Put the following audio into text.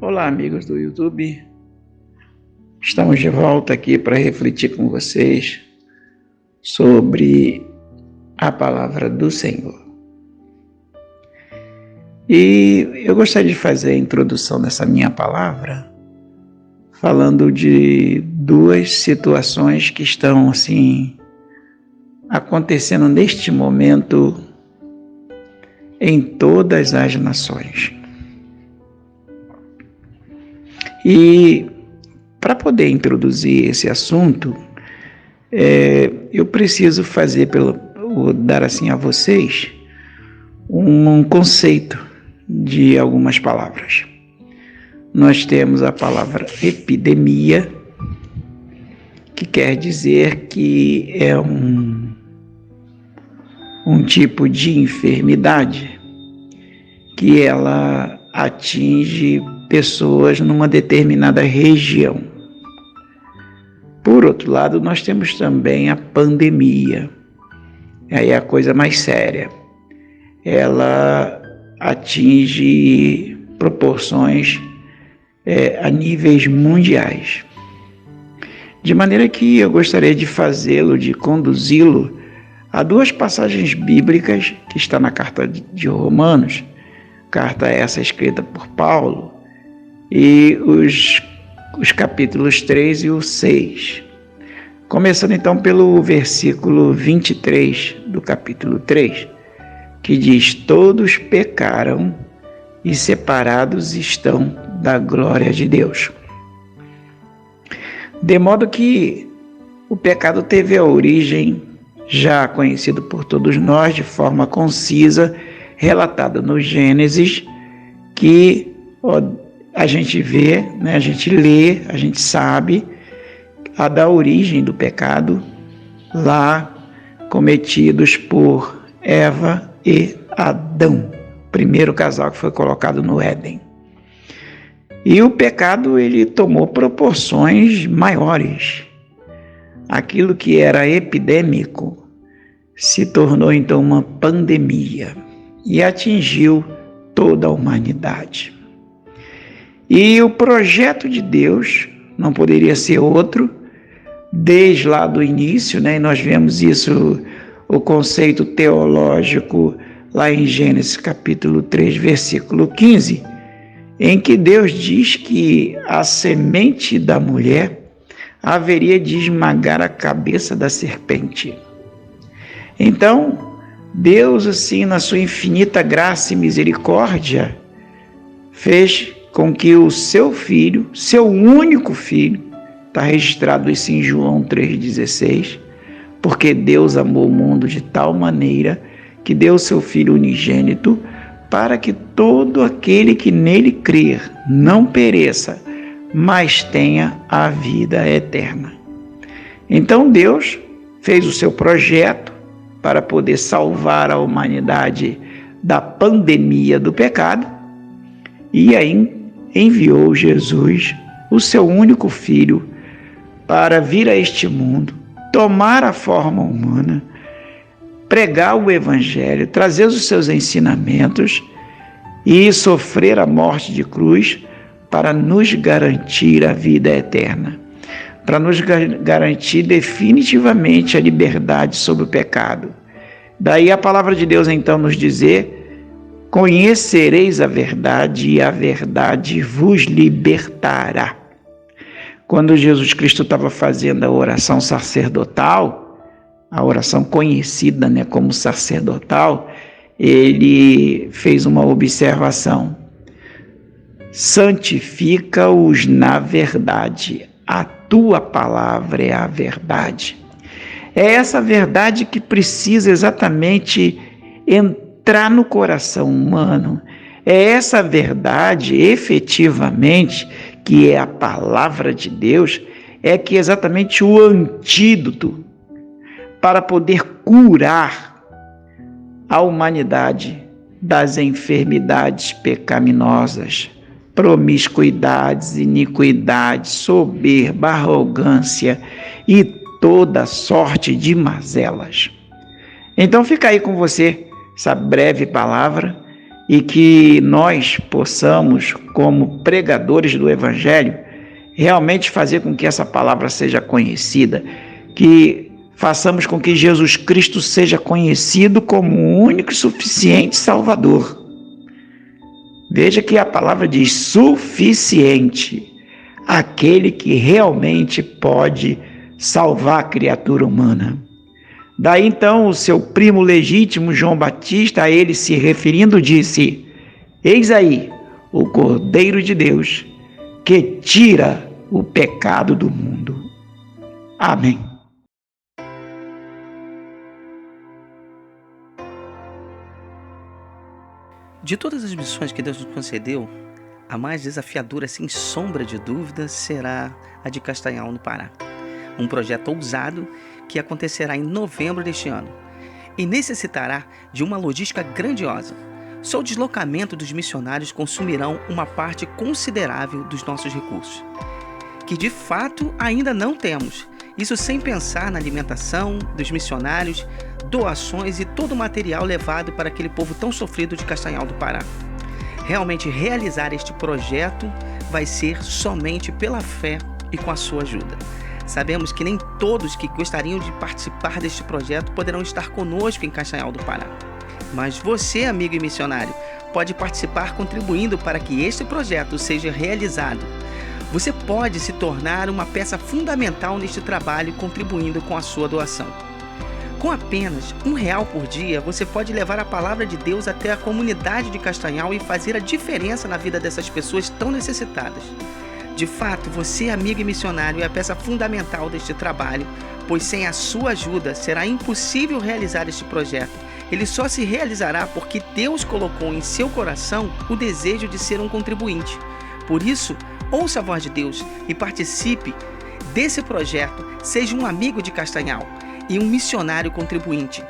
Olá, amigos do YouTube. Estamos de volta aqui para refletir com vocês sobre a palavra do Senhor. E eu gostaria de fazer a introdução dessa minha palavra falando de duas situações que estão acontecendo neste momento em todas as nações. E para poder introduzir esse assunto, eu preciso dar a vocês um conceito de algumas palavras. Nós temos a palavra epidemia, que quer dizer que é um tipo de enfermidade que ela atinge pessoas numa determinada região. Por outro lado, nós temos também a pandemia. Aí é a coisa mais séria. Ela atinge proporções a níveis mundiais. De maneira que eu gostaria de conduzi-lo a duas passagens bíblicas que está na carta de Romanos, carta essa escrita por Paulo, e os capítulos 3 e o 6. Começando então pelo versículo 23 do capítulo 3, que diz: todos pecaram e separados estão da glória de Deus. De modo que o pecado teve a origem, já conhecido por todos nós de forma concisa, relatada no Gênesis, que a gente vê, a gente lê, a gente sabe a da origem do pecado lá cometidos por Eva e Adão, primeiro casal que foi colocado no Éden. E o pecado ele tomou proporções maiores. Aquilo que era epidêmico se tornou então uma pandemia e atingiu toda a humanidade. E o projeto de Deus não poderia ser outro, desde lá do início, e nós vemos isso, o conceito teológico, lá em Gênesis capítulo 3, versículo 15, em que Deus diz que a semente da mulher haveria de esmagar a cabeça da serpente. Então, Deus, na sua infinita graça e misericórdia, fez com que o seu filho, seu único filho, está registrado isso em João 3,16, porque Deus amou o mundo de tal maneira que deu o seu Filho unigênito para que todo aquele que nele crer não pereça, mas tenha a vida eterna. Então Deus fez o seu projeto para poder salvar a humanidade da pandemia do pecado e aí enviou Jesus, o seu único filho, para vir a este mundo, tomar a forma humana, pregar o evangelho, trazer os seus ensinamentos e sofrer a morte de cruz para nos garantir a vida eterna, para nos garantir definitivamente a liberdade sobre o pecado. Daí a palavra de Deus então nos dizer: conhecereis a verdade e a verdade vos libertará. Quando Jesus Cristo estava fazendo a oração sacerdotal, a oração conhecida como sacerdotal, ele fez uma observação: santifica-os na verdade, a tua palavra é a verdade. É essa verdade que precisa exatamente entrar no coração humano. É essa verdade, efetivamente, que é a palavra de Deus, é que é exatamente o antídoto para poder curar a humanidade das enfermidades pecaminosas, promiscuidades, iniquidades, soberba, arrogância e toda sorte de mazelas. Então fica aí com você essa breve palavra e que nós possamos como pregadores do Evangelho, realmente fazer com que essa palavra seja conhecida, que façamos com que Jesus Cristo seja conhecido como o único e suficiente Salvador. Veja que a palavra diz suficiente, aquele que realmente pode salvar a criatura humana. Daí então o seu primo legítimo, João Batista, a ele se referindo, disse: eis aí o Cordeiro de Deus que tira o pecado do mundo. Amém. De todas as missões que Deus nos concedeu, a mais desafiadora, sem sombra de dúvida, será a de Castanhal, no Pará. Um projeto ousado que acontecerá em novembro deste ano e necessitará de uma logística grandiosa. Só o deslocamento dos missionários consumirão uma parte considerável dos nossos recursos, que de fato ainda não temos. Isso sem pensar na alimentação dos missionários, doações e todo o material levado para aquele povo tão sofrido de Castanhal do Pará. Realmente realizar este projeto vai ser somente pela fé e com a sua ajuda. Sabemos que nem todos que gostariam de participar deste projeto poderão estar conosco em Castanhal do Pará. Mas você, amigo e missionário, pode participar contribuindo para que este projeto seja realizado. Você pode se tornar uma peça fundamental neste trabalho contribuindo com a sua doação. Com apenas R$1 por dia, você pode levar a palavra de Deus até a comunidade de Castanhal e fazer a diferença na vida dessas pessoas tão necessitadas. De fato, você, amigo e missionário, é a peça fundamental deste trabalho, pois sem a sua ajuda será impossível realizar este projeto. Ele só se realizará porque Deus colocou em seu coração o desejo de ser um contribuinte. Por isso, ouça a voz de Deus e participe desse projeto. Seja um amigo de Castanhal e um missionário contribuinte.